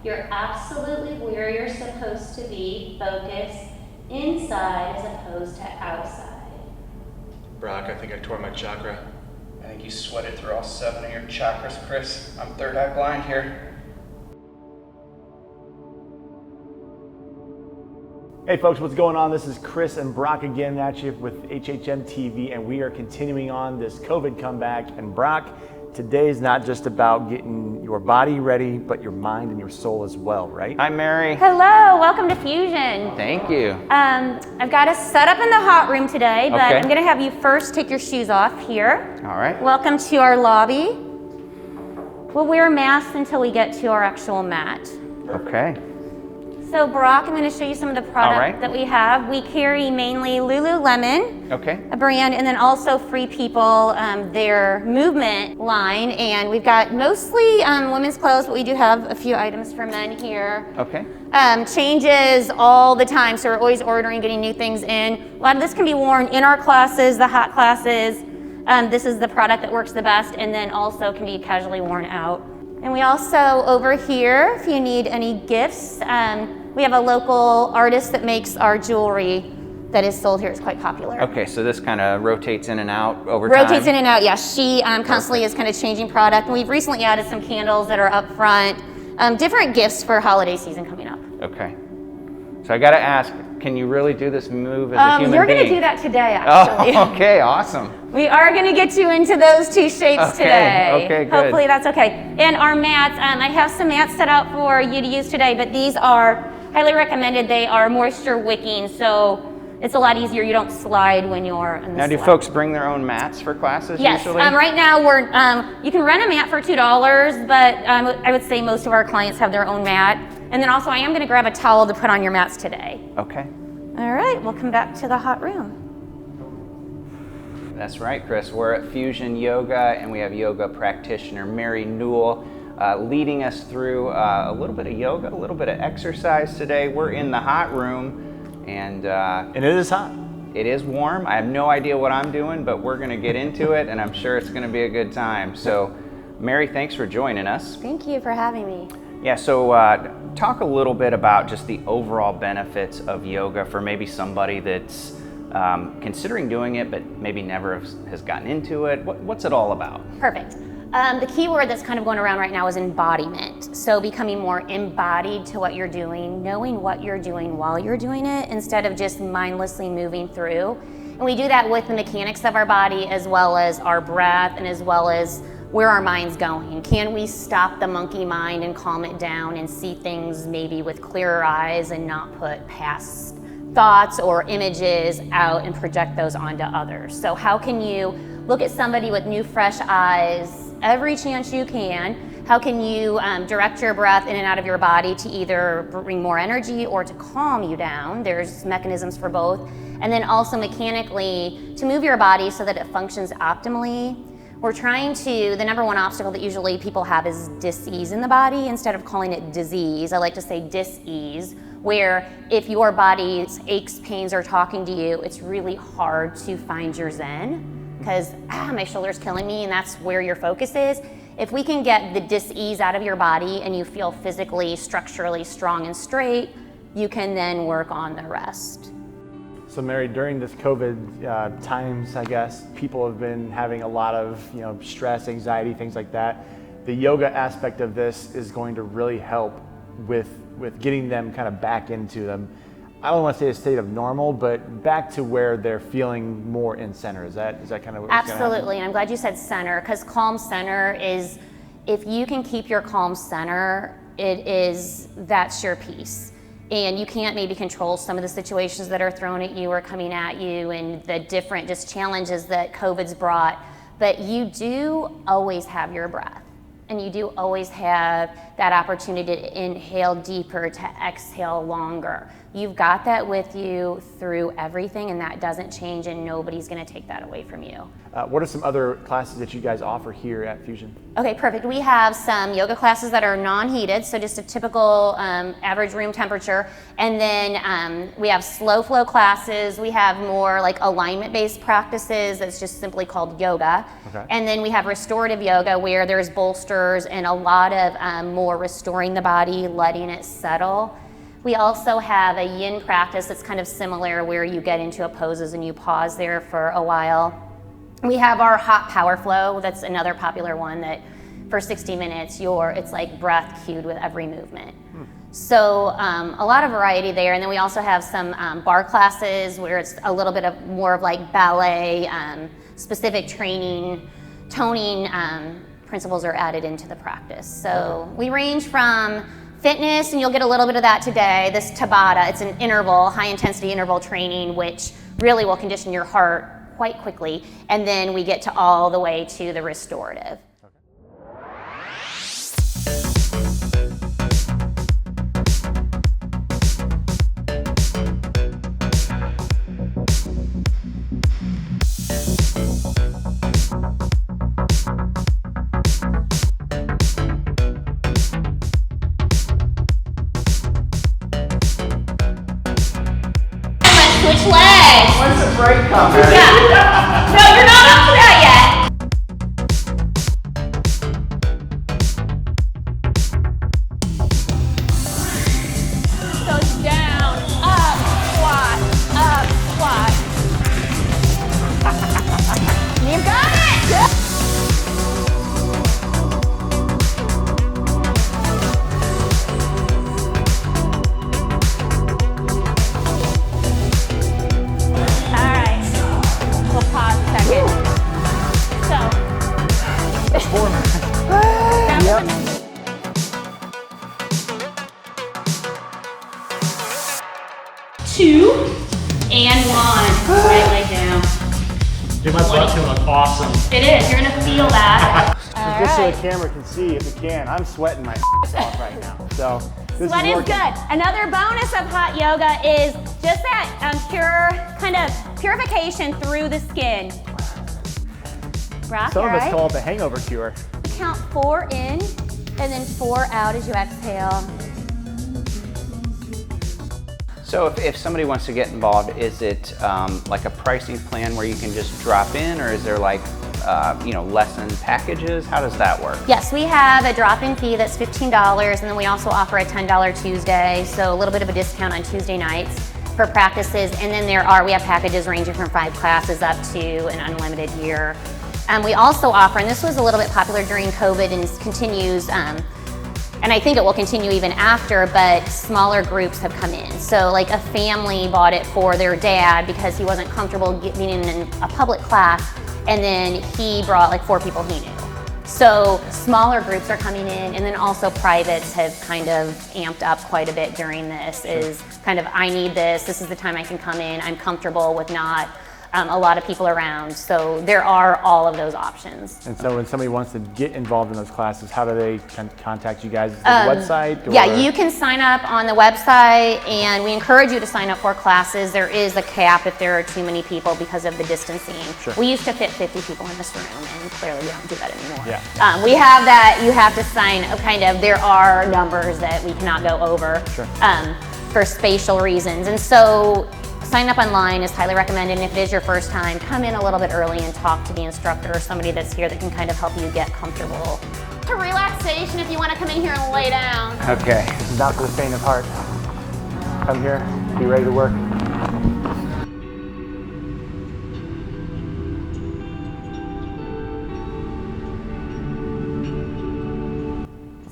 You're absolutely where you're supposed to be. Focus inside as opposed to outside. Brock, I think I tore my chakra. I think you sweated through all 7 of your chakras, Chris. I'm third eye blind here. Hey folks, what's going on? This is Chris and Brock again at you with HHM TV, and we are continuing on this COVID comeback. And Brock, today is not just about getting your body ready, but your mind and your soul as well, right? Hi, Mary. Hello, welcome to Fusion. Thank you. I've got us set up in the hot room today, but Okay. I'm gonna have you first take your shoes off here. All right. Welcome to our lobby. We'll wear masks until we get to our actual mat. Okay. So Brock, I'm going to show you some of the product right. that we have. We carry mainly Lululemon, Okay. a brand, and then also Free People, their movement line. And we've got mostly women's clothes, but we do have a few items for men here. Okay. Changes all the time, so we're always ordering, getting new things in. A lot of this can be worn in our classes, the hot classes. This is the product that works the best, and then also can be casually worn out. And we also, over here, if you need any gifts, we have a local artist that makes our jewelry that is sold here. It's quite popular. Okay, so this kind of rotates in and out over time? Rotates in and out, yeah. She constantly is kind of changing product. And we've recently added some candles that are up front. Different gifts for holiday season coming up. Okay. So I got to ask, can you really do this move as a human You're being? going to do that today, actually. Oh, okay, awesome. We are going to get you into those two shapes today. Okay, good. Hopefully that's okay. And our mats, I have some mats set out for you to use today, but these are highly recommended. They are moisture wicking, so it's a lot easier. You don't slide when you're in the Now, do sweat. folks bring their own mats for classes Yes, usually? right now we're, you can rent a mat for $2, but I would say most of our clients have their own mat. And then also I am going to grab a towel to put on your mats today. Okay. All right, we'll come back to the hot room. That's right, Chris. We're at Fusion Yoga, and we have yoga practitioner Mary Newell leading us through a little bit of yoga, a little bit of exercise today. We're in the hot room, and it is hot. it is warm. I have no idea what I'm doing, but we're going to get into it, and I'm sure it's going to be a good time. So, Mary, thanks for joining us. Thank you for having me. Yeah, so talk a little bit about just the overall benefits of yoga for maybe somebody that's considering doing it, but maybe never has gotten into it. What's it all about? Perfect. The key word that's kind of going around right now is embodiment. So becoming more embodied to what you're doing, knowing what you're doing while you're doing it, instead of just mindlessly moving through. And we do that with the mechanics of our body, as well as our breath, and as well as where our mind's going. Can we stop the monkey mind and calm it down and see things maybe with clearer eyes and not put past thoughts or images out and project those onto others? So how can you look at somebody with new, fresh eyes every chance you can? How can you direct your breath in and out of your body to either bring more energy or to calm you down? There's mechanisms for both. And then also mechanically to move your body so that it functions optimally. We're trying to, the number one obstacle that usually people have is dis-ease in the body. Instead of calling it disease, I like to say dis-ease, where if your body's aches, pains are talking to you, it's really hard to find your zen because, my shoulder's killing me, and that's where your focus is. If we can get the dis-ease out of your body and you feel physically, structurally strong and straight, you can then work on the rest. So Mary, during this COVID times, I guess, people have been having a lot of stress, anxiety, things like that. The yoga aspect of this is going to really help with getting them kind of back into them. I don't want to say a state of normal, but back to where they're feeling more in center. Is that kind of what Absolutely, and I'm glad you said center, because calm center is, if you can keep your calm center, that's your peace. And you can't maybe control some of the situations that are thrown at you or coming at you and the different just challenges that COVID's brought, but you do always have your breath. And you do always have that opportunity to inhale deeper, to exhale longer. You've got that with you through everything, and that doesn't change, and nobody's going to take that away from you. What are some other classes that you guys offer here at Fusion? Okay, perfect. We have some yoga classes that are non-heated, so just a typical average room temperature. And then we have slow flow classes. We have more like alignment-based practices that's just simply called yoga. Okay. And then we have restorative yoga where there's bolsters and a lot of more restoring the body, letting it settle. We also have a yin practice that's kind of similar where you get into a poses and you pause there for a while. We have our hot power flow. That's another popular one that for 60 minutes, it's like breath cued with every movement. So a lot of variety there. And then we also have some bar classes where it's a little bit of more of like ballet, specific training, toning principles are added into the practice. So we range from fitness, and you'll get a little bit of that today, this Tabata. It's an interval, high intensity interval training, which really will condition your heart quite quickly. And then we get to all the way to the restorative. Switch legs. When's the break come? Yeah. No, you're not up to that yet. So down, up, squat. You got it. Yep. 2 and 1. Right leg down. Dude, my butt's gonna look awesome. It is. You're gonna feel that. All Just so right. the camera can see, if it can, I'm sweating my off right now. So this Sweat is is working. good. Another bonus of hot yoga is just that pure kind of purification through the skin. Brock, Some all of us right? call it the hangover cure. Count 4 in and then 4 out as you exhale. So if somebody wants to get involved, is it like a pricing plan where you can just drop in, or is there like lesson packages? How does that work? Yes, we have a drop-in fee that's $15, and then we also offer a $10 Tuesday, so a little bit of a discount on Tuesday nights for practices. And then we have packages ranging from 5 classes up to an unlimited year. We also offer, and this was a little bit popular during COVID and continues, and I think it will continue even after, but smaller groups have come in. So like a family bought it for their dad because he wasn't comfortable being in a public class, and then he brought like 4 people he knew. So smaller groups are coming in, and then also privates have kind of amped up quite a bit during this. Is kind of, I need this is the time I can come in, I'm comfortable with not a lot of people around. So there are all of those options. And so when somebody wants to get involved in those classes, how do they contact you guys? Is there a website? Or? Yeah, you can sign up on the website, and we encourage you to sign up for classes. There is a cap if there are too many people because of the distancing. Sure. We used to fit 50 people in this room, and clearly we don't do that anymore. Yeah. We have that, you have to sign, there are numbers that we cannot go over Sure. For spatial reasons. And so sign up online is highly recommended, and if it is your first time, come in a little bit early and talk to the instructor or somebody that's here that can kind of help you get comfortable. For relaxation, if you want to come in here and lay down. Okay. This is not for the faint of heart. Come here, be ready to work.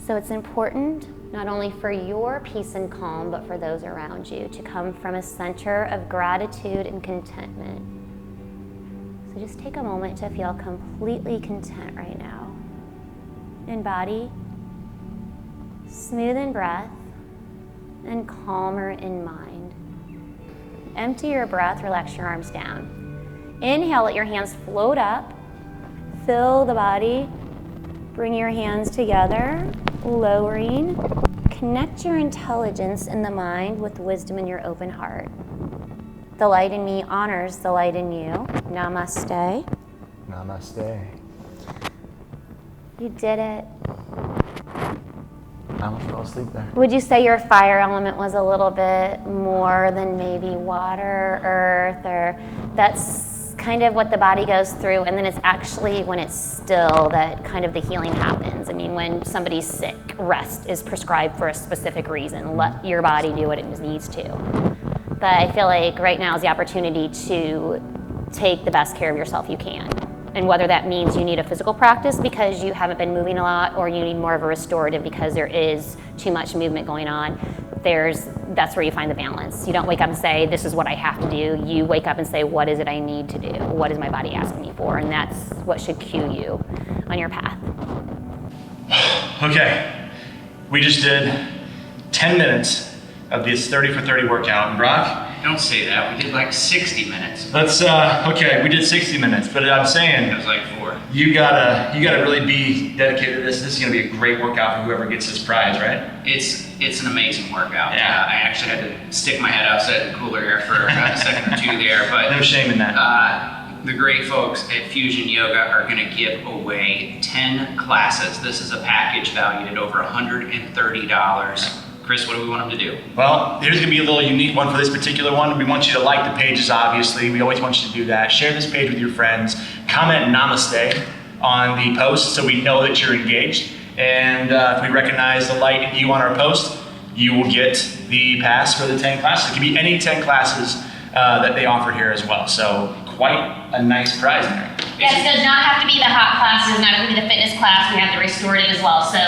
So it's important not only for your peace and calm, but for those around you to come from a center of gratitude and contentment. So just take a moment to feel completely content right now. In body, smooth in breath, and calmer in mind. Empty your breath, relax your arms down. Inhale, let your hands float up. Fill the body. Bring your hands together, lowering, Connect your intelligence in the mind with wisdom in your open heart. The light in me honors the light in you. Namaste. Namaste. You did it. I almost fell asleep there. Would you say your fire element was a little bit more than maybe water, earth, or that's kind of what the body goes through, and then it's actually when it's still that kind of the healing happens. I mean, when somebody's sick, rest is prescribed for a specific reason. Let your body do what it needs to. But I feel like right now is the opportunity to take the best care of yourself you can. And whether that means you need a physical practice because you haven't been moving a lot, or you need more of a restorative because there is too much movement going on, that's where you find the balance. You don't wake up and say, this is what I have to do. You wake up and say, what is it I need to do? What is my body asking me for? And that's what should cue you on your path. Okay, we just did 10 minutes of this 30 for 30 workout. And Brock, Don't say that. We did like 60 minutes. let's, okay, we did 60 minutes, but I'm It saying, was like 4. you gotta really be dedicated to this. This is gonna be a great workout for whoever gets this prize, right? It's an amazing workout. Yeah. I actually had to stick my head outside the cooler air for a second or two there, but No shame in that. the great folks at Fusion Yoga are going to give away 10 classes. This is a package valued at over $130. Chris, what do we want them to do? Well, here's gonna be a little unique one for this particular one. We want you to like the pages, obviously. We always want you to do that. Share this page with your friends. Comment Namaste on the post so we know that you're engaged. And if we recognize the light in you on our post, you will get the pass for the 10 classes. It can be any 10 classes that they offer here as well. So quite a nice prize in there. Yes, it does not have to be the hot classes, not only the fitness class, we have the restorative as well. So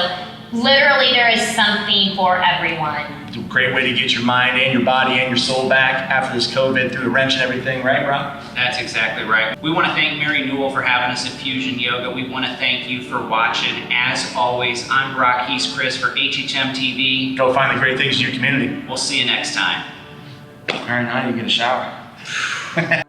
literally there is something for everyone. It's a great way to get your mind and your body and your soul back after this COVID through the wrench and everything, right, Brock? That's exactly right. We want to thank Mary Newell for having us at Fusion Yoga. We want to thank you for watching. As always, I'm Brock, he's Chris for HHM TV. Go find the great things in your community. We'll see you next time. All right, now you get a shower.